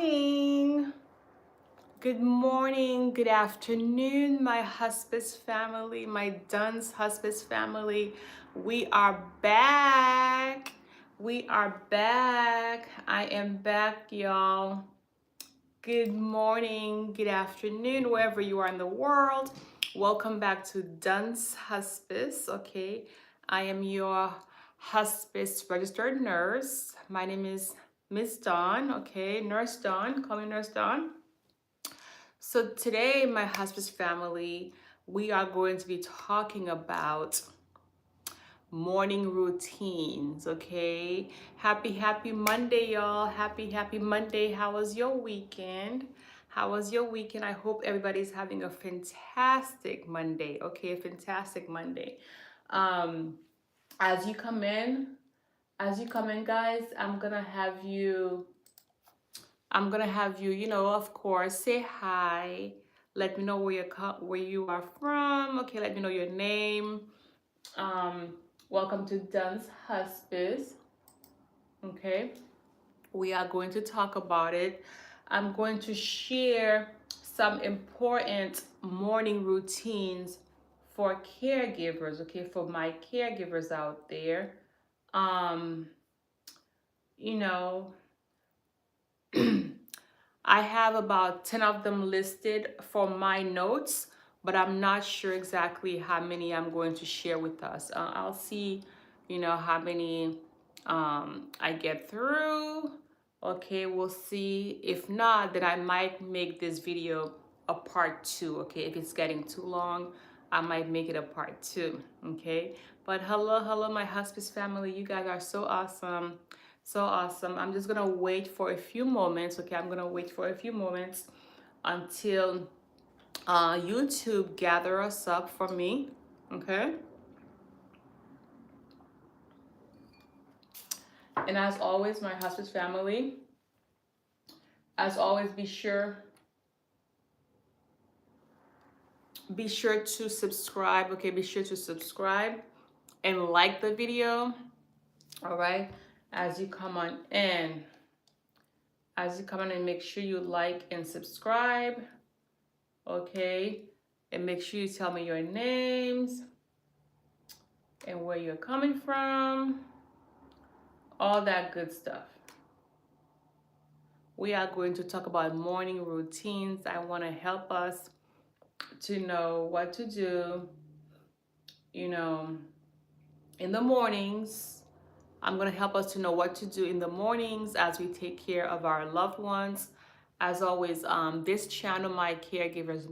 morning. Good morning, good afternoon, my hospice family, my DunsHospice family. We are back. We are back. I am back, y'all. Good morning, good afternoon, wherever you are in the world. Welcome back to DunsHospice. Okay, I am your hospice registered nurse. My name is Miss Dawn. Okay, Nurse Dawn. Call me Nurse Dawn. So today, my hospice family, we are going to be talking about morning routines. Okay, happy Monday, y'all. Happy Monday. How was your weekend? How was your weekend? I hope everybody's having a fantastic Monday. Okay, a fantastic Monday. um as you come in guys, I'm gonna have you, of course, say hi. Let me know where you are from. Okay, let me know your name. um Welcome to Duns Hospice. Okay, we are going to talk about it. I'm going to share some important morning routines for caregivers. Okay, for my caregivers out there. um you know I have about 10 of them listed for my notes, but I'm not sure exactly how many I'm going to share with us. I'll see, how many I get through. Okay, we'll see. If not, then I might make this video a part two. Okay, if it's getting too long, I might make it a part two. Okay, but hello, my hospice family. You guys are so awesome. So awesome. I'm just gonna wait for a few moments. Okay, I'm gonna wait for a few moments until YouTube gather us up for me. Okay. And as always, my hospice family, as always, be sure to subscribe. Okay, be sure to subscribe and like the video. All right. As you come on in, make sure you like and subscribe. Okay, and make sure you tell me your names and where you're coming from, all that good stuff. We are going to talk about morning routines. I want to help us to know what to do, you know, in the mornings. I'm going to help us to know what to do in the mornings as we take care of our loved ones. As always, this channel, my caregivers,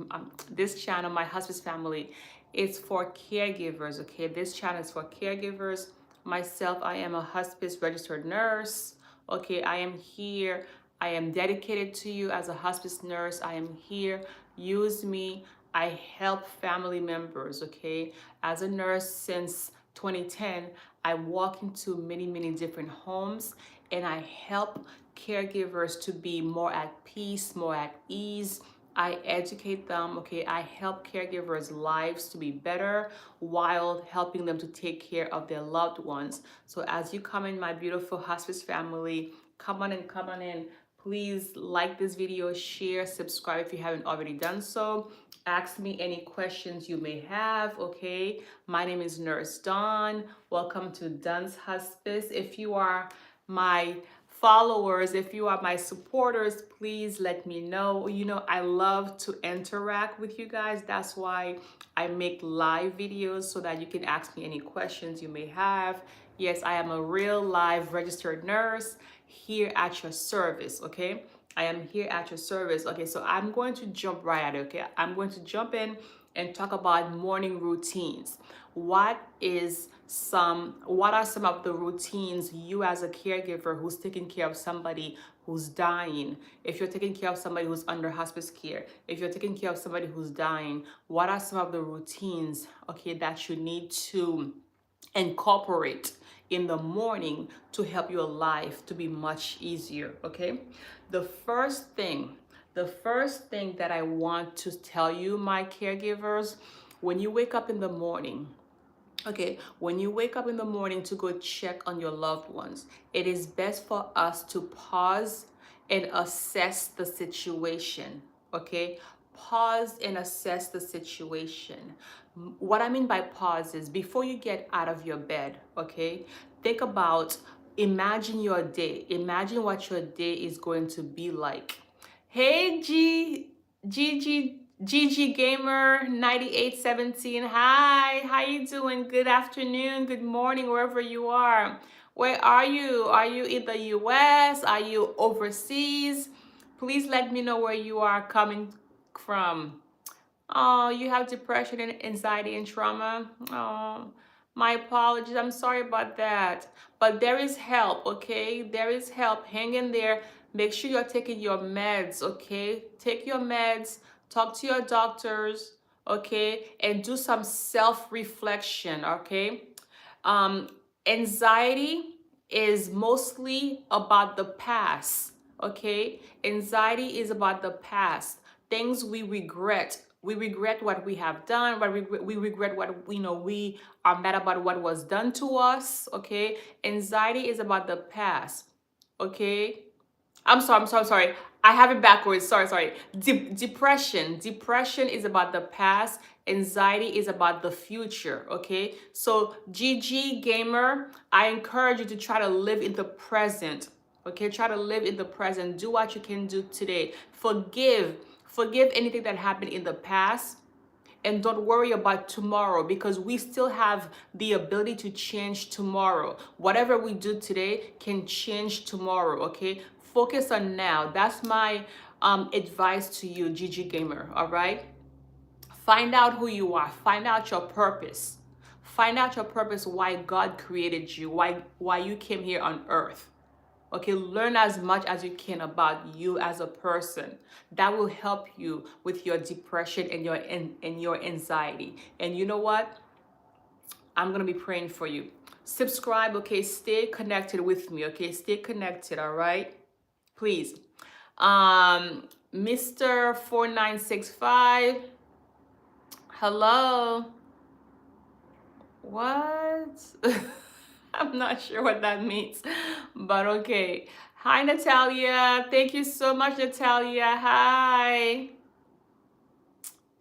this channel, my hospice family, it's for caregivers. Okay, this channel is for caregivers. Myself, I am a hospice registered nurse. Okay, I am here. I am dedicated to you as a hospice nurse. I am here. Use me. I help family members. Okay, as a nurse since 2010, I walk into many different homes and I help caregivers to be more at peace, more at ease. I educate them. Okay, I help caregivers' lives to be better while helping them to take care of their loved ones. So as you come in, my beautiful hospice family, come on in. Please like this video, share, subscribe if you haven't already done so. Ask me any questions you may have. Okay, my name is Nurse Dawn. Welcome to DunsHospice. If you are my followers, if you are my supporters, please let me know. I love to interact with you guys. That's why I make live videos so that you can ask me any questions you may have. Yes, I am a real live registered nurse here at your service. Okay, I am here at your service. Okay, so I'm going to jump right at it. Okay, I'm going to jump in and talk about morning routines. What are some of the routines you as a caregiver who's taking care of somebody who's dying? If you're taking care of somebody who's under hospice care, if you're taking care of somebody who's dying, what are some of the routines, okay, that you need to incorporate in the morning to help your life to be much easier? Okay, the first thing that I want to tell you, my caregivers, when you wake up in the morning, okay, when you wake up in the morning to go check on your loved ones, it is best for us to pause and assess the situation, okay? Pause and assess the situation. What I mean by pause is before you get out of your bed, okay? Think about, imagine your day. Imagine what your day is going to be like. Hey, GG Gamer 9817. Hi, how you doing? Good afternoon, good morning, wherever you are. Where are you? Are you in the US? Are you overseas? Please let me know where you are coming from. Oh, you have depression and anxiety and trauma. Oh, my apologies. I'm sorry about that. But there is help, okay? There is help. Hang in there. Make sure you're taking your meds, okay? Take your meds, talk to your doctors, okay? And do some self-reflection, okay? Um, Anxiety is mostly about the past, okay? Anxiety is about the past, things we regret. We regret what we have done, but we regret what we are mad about what was done to us, okay? Anxiety is about the past, okay? I'm sorry. I have it backwards. Sorry. Depression. Depression is about the past. Anxiety is about the future. Okay. So, GG Gamer, I encourage you to try to live in the present. Okay. Try to live in the present. Do what you can do today. Forgive anything that happened in the past, and don't worry about tomorrow, because we still have the ability to change tomorrow. Whatever we do today can change tomorrow, okay? Focus on now. That's my advice to you, GG Gamer, all right? Find out who you are. Find out your purpose. Find out your purpose, why God created you, why you came here on earth. Okay, learn as much as you can about you as a person. That will help you with your depression and your anxiety. And you know what? I'm gonna be praying for you. Subscribe, okay? Stay connected with me, okay? Stay connected, all right? Please. Mr. 4965. Hello. What? I'm not sure what that means, but okay. Hi, Natalia. Thank you so much, Natalia. Hi.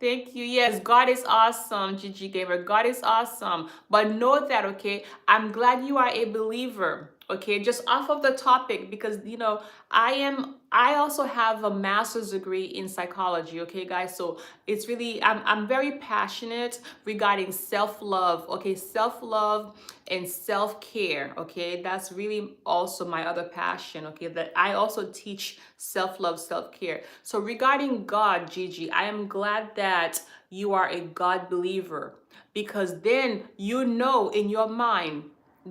Thank you. Yes, God is awesome, GG Gamer. God is awesome. But know that, okay, I'm glad you are a believer. Okay, just off of the topic, because I also have a master's degree in psychology, okay, guys. So it's really I'm very passionate regarding self-love, okay, self-love and self-care, okay. That's really also my other passion, okay, that I also teach self-love, self-care. So regarding God, Gigi, I am glad that you are a God believer, because then you know in your mind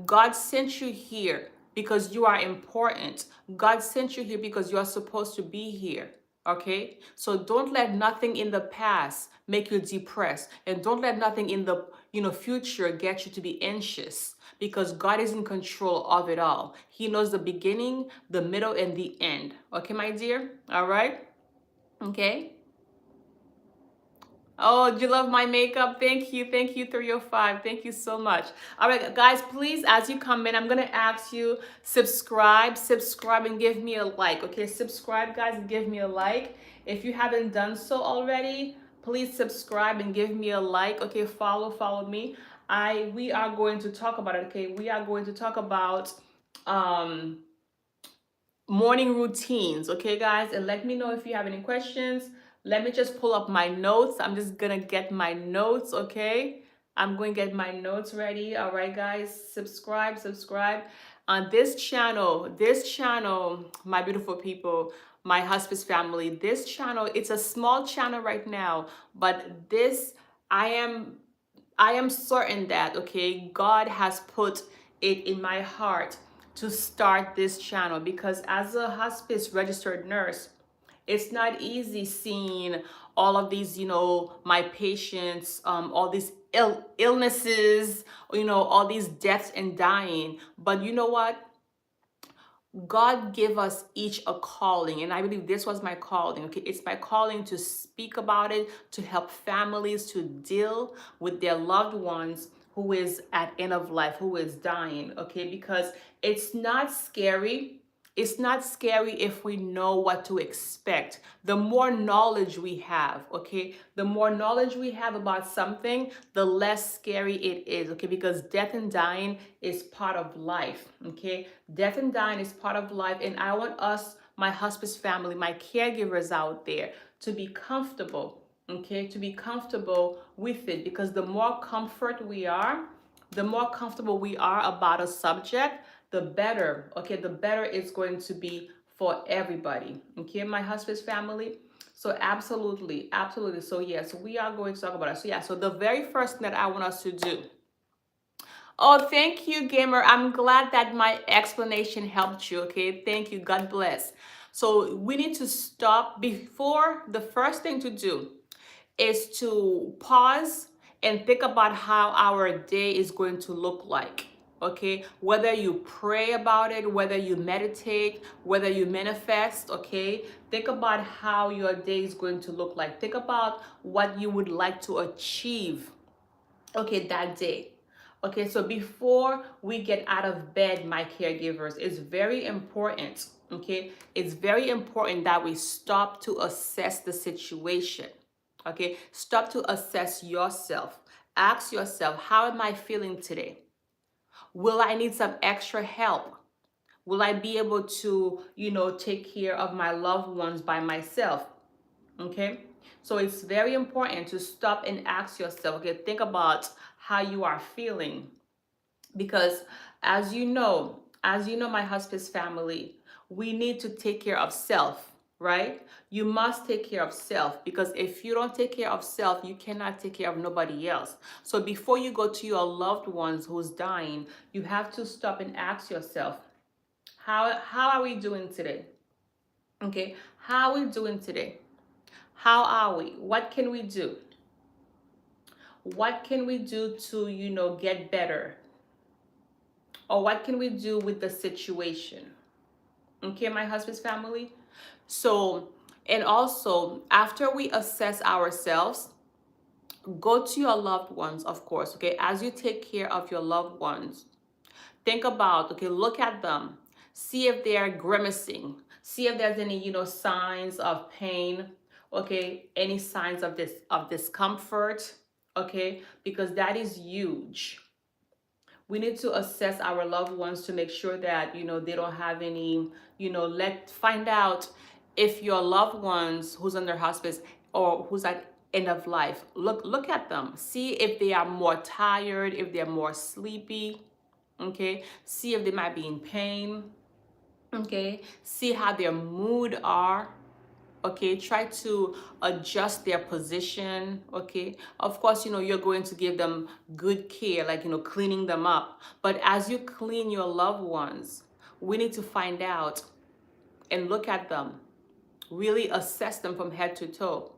God sent you here because you are important. God sent you here because you are supposed to be here. Okay? So don't let nothing in the past make you depressed, and don't let nothing in the future get you to be anxious, because God is in control of it all. He knows the beginning, the middle, and the end. Okay, my dear? All right? Okay? Oh, do you love my makeup? Thank you. Thank you, 305. Thank you so much. All right, guys, please, as you come in, I'm going to ask you, subscribe, and give me a like. Okay, subscribe, guys, and give me a like. If you haven't done so already, please subscribe and give me a like. Okay, follow me. We are going to talk about it. Okay, we are going to talk about morning routines, okay, guys? And let me know if you have any questions. Let me just pull up my notes. I'm just gonna get my notes, okay? I'm going to get my notes ready. All right, guys, subscribe. On this channel, my beautiful people, my hospice family, this channel, it's a small channel right now, but this, I am certain that, okay, God has put it in my heart to start this channel, because as a hospice registered nurse, it's not easy seeing all of these, my patients, all these illnesses, all these deaths and dying. But you know what? God gave us each a calling, and I believe this was my calling. Okay, it's my calling to speak about it, to help families to deal with their loved ones who is at end of life, who is dying. Okay, because it's not scary. It's not scary if we know what to expect. The more knowledge we have, okay, the more knowledge we have about something, the less scary it is, okay, because death and dying is part of life, okay? Death and dying is part of life, and I want us, my hospice family, my caregivers out there, to be comfortable, okay, to be comfortable with it, because the more comfort we are, the more comfortable we are about a subject, the better, okay, the better it's going to be for everybody, okay, my hospice family. So absolutely, absolutely. So yes, we are going to talk about it. So yeah, so the very first thing that I want us to do. Oh, thank you, gamer. I'm glad that my explanation helped you, okay? Thank you. God bless. So we need to stop before the first thing to do is to pause and think about how our day is going to look like. Okay, whether you pray about it, whether you meditate, whether you manifest, okay, think about how your day is going to look like. Think about what you would like to achieve, okay, that day. Okay, so before we get out of bed, my caregivers, it's very important, okay, it's very important that we stop to assess the situation. Okay, stop to assess yourself. Ask yourself, how am I feeling today? Will I need some extra help? Will I be able to, take care of my loved ones by myself? Okay, so it's very important to stop and ask yourself, okay, think about how you are feeling, because as you know, my hospice family, we need to take care of self, right? You must take care of self, because if you don't take care of self, you cannot take care of nobody else. So before you go to your loved ones who's dying, you have to stop and ask yourself, how are we doing today? Okay, how are we doing today? How are we? What can we do? What can we do to, get better? Or what can we do with the situation? Okay, my husband's family. So, and also, after we assess ourselves, go to your loved ones, of course, okay? As you take care of your loved ones, think about, okay, look at them. See if they are grimacing. See if there's any, signs of pain, okay? Any signs of discomfort, okay? Because that is huge. We need to assess our loved ones to make sure that they don't have any, let find out if your loved ones who's under hospice or who's at end of life, look at them, see if they are more tired, if they're more sleepy, okay, see if they might be in pain, okay, see how their mood are, okay, try to adjust their position, okay. Of course, you're going to give them good care, like cleaning them up, but as you clean your loved ones, we need to find out and look at them, really assess them from head to toe,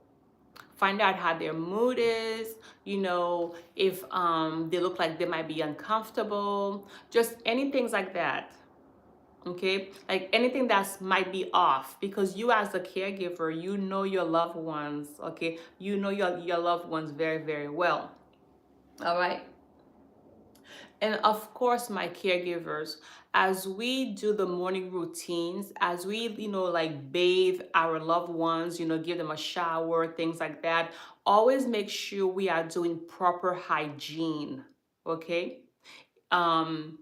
find out how their mood is, if they look like they might be uncomfortable, just anything like that. Okay, like anything that might be off, because you as a caregiver, you know your loved ones, okay, you know your loved ones very, very well. All right. And of course, my caregivers, as we do the morning routines, as we, like bathe our loved ones, give them a shower, things like that, always make sure we are doing proper hygiene. Okay. um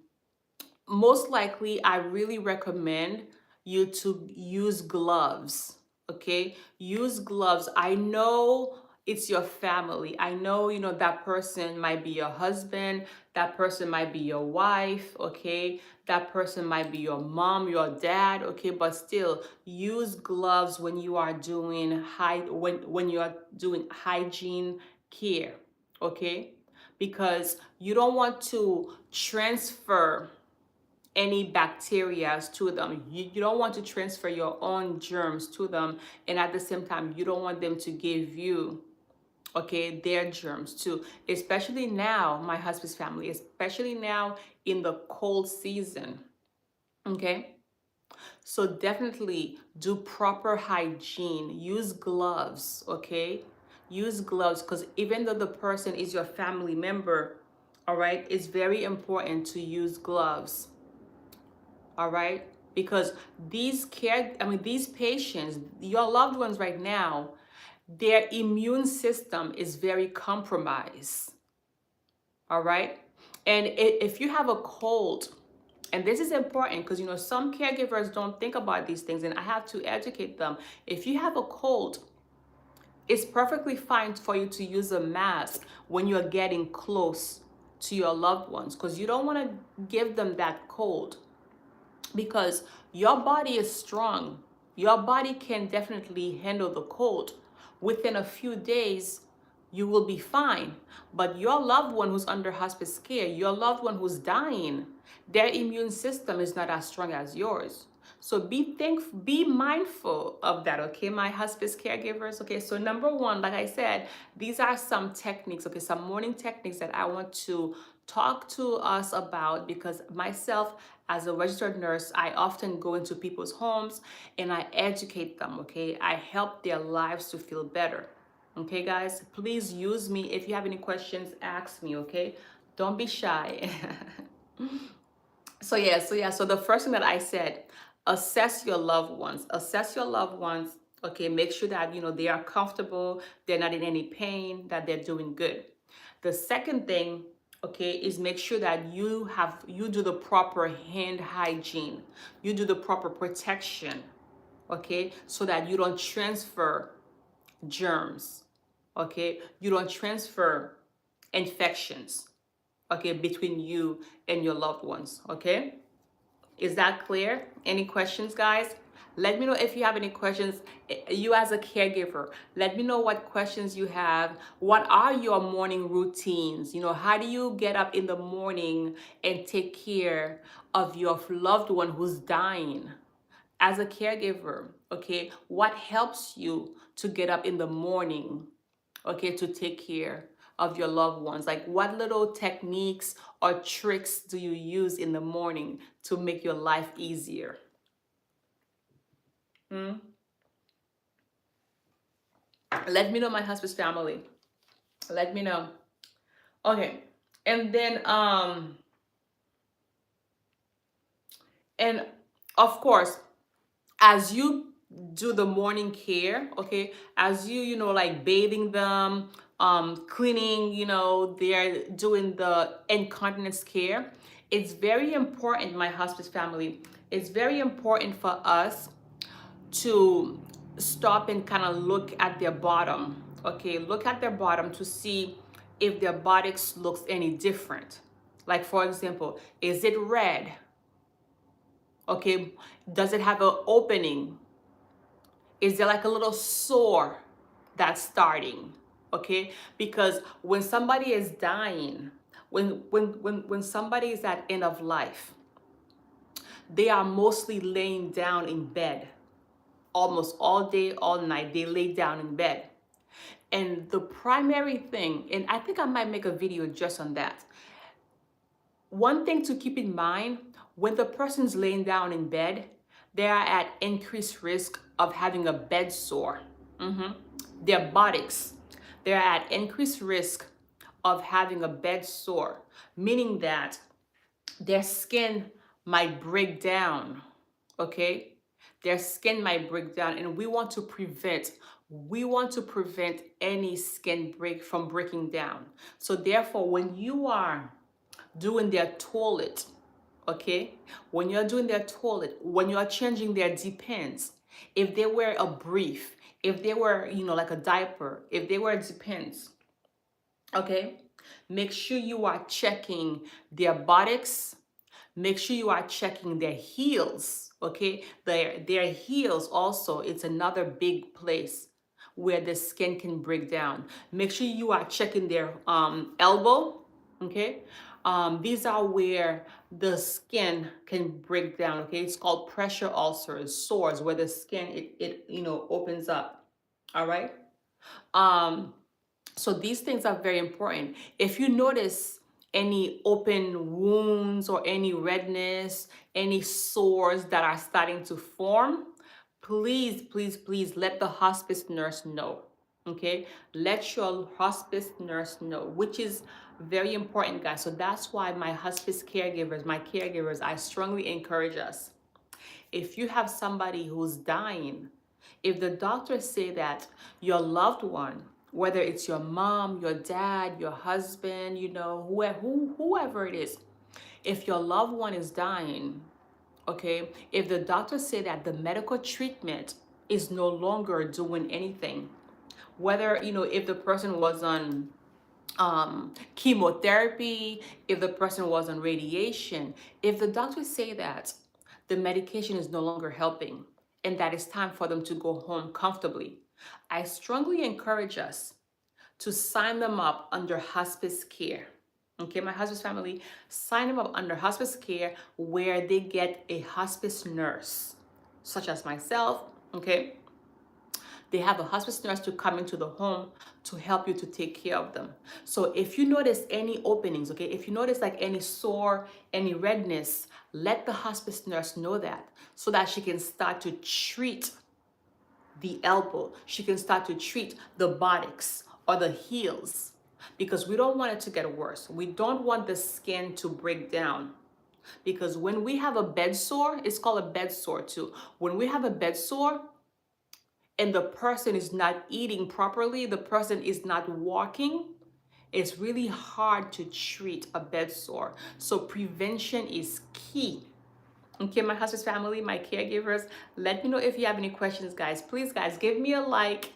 Most likely, I really recommend you to use gloves. Okay, use gloves. I know it's your family. I know, that person might be your husband, that person might be your wife, okay, that person might be your mom, your dad, okay, but still use gloves when you are doing when you are doing hygiene care, okay, because you don't want to transfer any bacteria to them. You don't want to transfer your own germs to them, and at the same time you don't want them to give you, okay, their germs too, especially now, my husband's family, especially now in the cold season. Okay, so definitely do proper hygiene, use gloves, okay, use gloves, because even though the person is your family member, all right, it's very important to use gloves. All right, because these patients, your loved ones right now, their immune system is very compromised. All right. And if you have a cold, and this is important because, some caregivers don't think about these things, and I have to educate them. If you have a cold, it's perfectly fine for you to use a mask when you're getting close to your loved ones, because you don't want to give them that cold, because your body is strong. Your body can definitely handle the cold. Within a few days, you will be fine. But your loved one who's under hospice care, your loved one who's dying, their immune system is not as strong as yours. So be mindful of that, okay, my hospice caregivers. Okay, so number one, like I said, these are some techniques, okay, some morning techniques that I want to talk to us about, because myself, as a registered nurse, I often go into people's homes and I educate them, okay? I help their lives to feel better. Okay, guys, please use me. If you have any questions, ask me, okay? Don't be shy. So the first thing that I said, assess your loved ones. Assess your loved ones. Okay, make sure that they are comfortable, they're not in any pain, that they're doing good. The second thing, okay, is make sure that you do the proper hand hygiene. You do the proper protection, okay, so that you don't transfer germs, okay? You don't transfer infections, okay, between you and your loved ones, okay? Is that clear? Any questions, guys? Let me know if you have any questions. You as a caregiver, let me know what questions you have. What are your morning routines? How do you get up in the morning and take care of your loved one who's dying? As a caregiver, okay, what helps you to get up in the morning, okay, to take care of your loved ones? Like, what little techniques or tricks do you use in the morning to make your life easier? Let me know, my hospice family. Let me know. Okay. And then and of course, as you do the morning care, okay, as like bathing them, cleaning, they're doing the incontinence care, it's very important, my hospice family, it's very important for us to stop and kind of look at their bottom, okay, look at their bottom to see if their bodies looks any different. Like, for example, is it red? Okay, does it have an opening? Is there like a little sore that's starting? Okay, because when somebody is dying, when somebody is at end of life, they are mostly laying down in bed almost all day, all night. They lay down in bed. And the primary thing, and I think I might make a video just on that. One thing to keep in mind, when the person's laying down in bed, they are at increased risk of having a bed sore. Their buttocks, they're at increased risk of having a bed sore, meaning that their skin might break down, okay? Their skin might break down, and we want to prevent any skin break from breaking down. So therefore, when you are doing their toilet, okay, when you're doing their toilet, when you're changing their depends, if they wear a brief, if they wear like a diaper, if they wear depends, okay, make sure you are checking their buttocks. Make sure you are checking their heels, okay? Their heels also, it's another big place where the skin can break down. Make sure you are checking their elbow, okay? These are where the skin can break down, okay? It's called pressure ulcers, sores, where the skin, it opens up, all right? So these things are very important. If you notice any open wounds or any redness, any sores that are starting to form, please, please, please let the hospice nurse know. Okay, let your hospice nurse know, which is very important, guys. So that's why my hospice caregivers, I strongly encourage us. if you have somebody who's dying, if the doctors say that your loved one, whether it's your mom, your dad, your husband, you know, whoever it is, if your loved one is dying, okay, if the doctors say that the medical treatment is no longer doing anything, whether, you know, if the person was on chemotherapy, if the person was on radiation, if the doctors say that the medication is no longer helping and that it's time for them to go home comfortably, I strongly encourage us to sign them up under hospice care. Okay, my hospice family, sign them up under hospice care where they get a hospice nurse, such as myself, okay? They have a hospice nurse to come into the home to help you to take care of them. So if you notice any openings, okay, if you notice like any sore, any redness, let the hospice nurse know that so that she can start to treat the elbow. She can start to treat the buttocks or the heels because we don't want it to get worse. We don't want the skin to break down. Because when we have a bed sore, it's called a bed sore too. When we have a bed sore, and the person is not eating properly, the person is not walking, it's really hard to treat a bed sore. So prevention is key. Okay, my hospice family, my caregivers, let me know if you have any questions, guys. Please, guys, give me a like,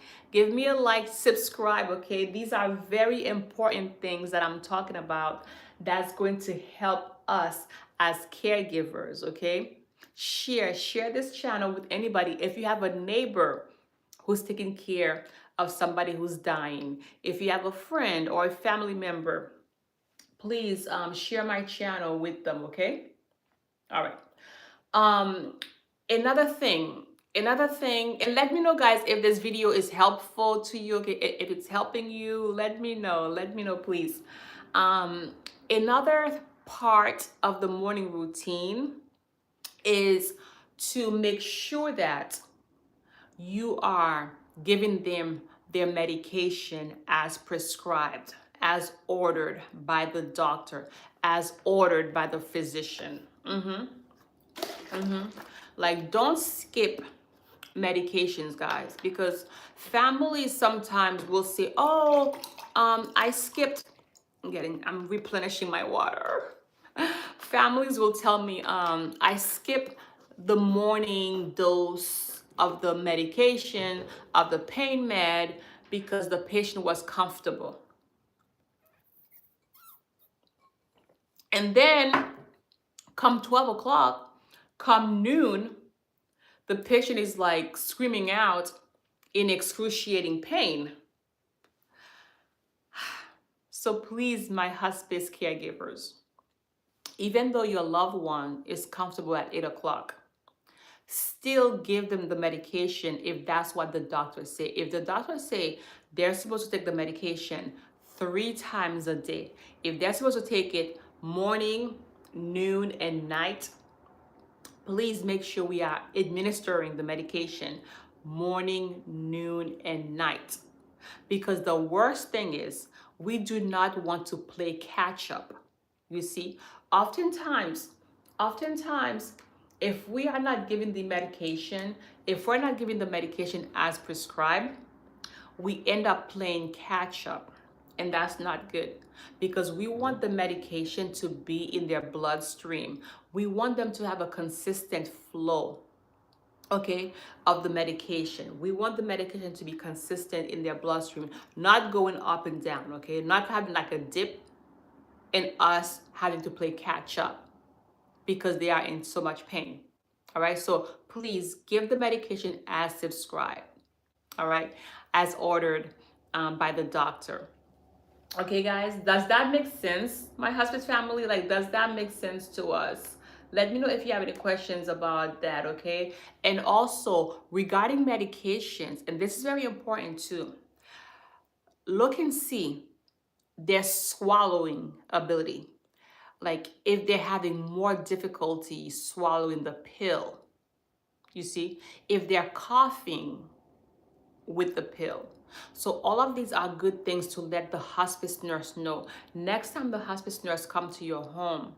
subscribe, okay? These are very important things that I'm talking about that's going to help us as caregivers, okay? Share this channel with anybody. If you have a neighbor who's taking care of somebody who's dying, if you have a friend or a family member, please share my channel with them, okay? All right. Another thing, and let me know, guys, if this video is helpful to you, okay? If it's helping you, let me know, please. Another part of the morning routine is to make sure that you are giving them their medication as prescribed, as ordered by the doctor, as ordered by the physician. Like, don't skip medications, guys, because families sometimes will say, oh, I skipped, I'm replenishing my water. Families will tell me, I skipped the morning dose of the medication, of the pain med, because the patient was comfortable. And then come 12 o'clock, come noon, the patient is like screaming out in excruciating pain. So please, my hospice caregivers, even though your loved one is comfortable at 8 o'clock, still give them the medication if that's what the doctors say. If the doctors say they're supposed to take the medication 3 times a day, if they're supposed to take it morning, noon, and night, please make sure we are administering the medication morning, noon, and night. Because the worst thing is, we do not want to play catch up. You see, oftentimes, if we are not giving the medication, if we're not giving the medication as prescribed, we end up playing catch up. And that's not good, because we want the medication to be in their bloodstream. We want them to have a consistent flow, okay, of the medication. We want the medication to be consistent in their bloodstream, not going up and down, okay? Not having like a dip and us having to play catch up because they are in so much pain. All right, so please give the medication as prescribed, all right, as ordered by the doctor. Okay, guys, does that make sense, my hospice family? Like, does that make sense to us? Let me know if you have any questions about that, okay? And also, regarding medications, and this is very important too, look and see their swallowing ability. Like, if they're having more difficulty swallowing the pill, you see, if they're coughing with the pill. So all of these are good things to let the hospice nurse know. Next time the hospice nurse come to your home,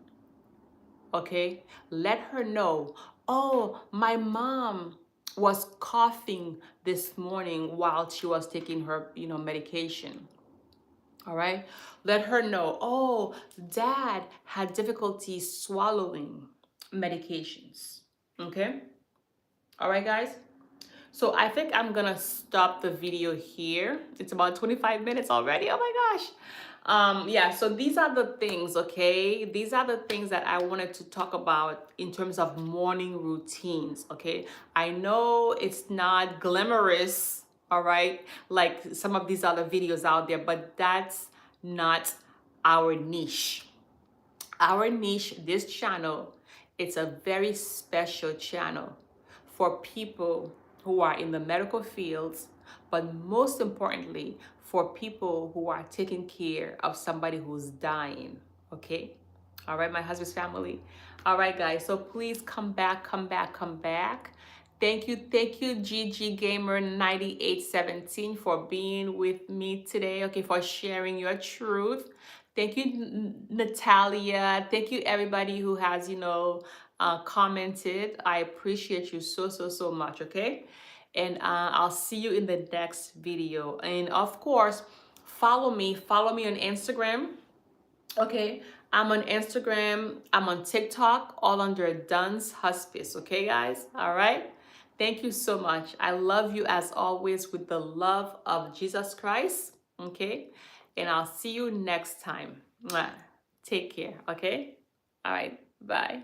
okay, let her know Oh, my mom was coughing this morning while she was taking her, medication. All right. Let her know, oh, dad had difficulty swallowing medications. Okay. All right, guys. So I think I'm gonna stop the video here. It's about 25 minutes already. Oh my gosh. Yeah, so these are the things, okay? These are the things that I wanted to talk about in terms of morning routines, okay? I know it's not glamorous, all right, like some of these other videos out there, but that's not our niche. Our niche, this channel, it's a very special channel for people who are in the medical fields, but most importantly, for people who are taking care of somebody who's dying. Okay? All right, my husband's family. All right, guys. So please come back, come back, come back. Thank you, GG Gamer 9817 for being with me today. Okay, for sharing your truth. Thank you, Natalia. Thank you, everybody who has, commented. I appreciate you so, so, so much. Okay, and I'll see you in the next video. And of course, follow me. Follow me on Instagram. Okay, I'm on Instagram, I'm on TikTok, all under DunsHospice. Okay, guys? All right. Thank you so much. I love you as always with the love of Jesus Christ. Okay, and I'll see you next time. Mwah. Take care. Okay. All right. Bye.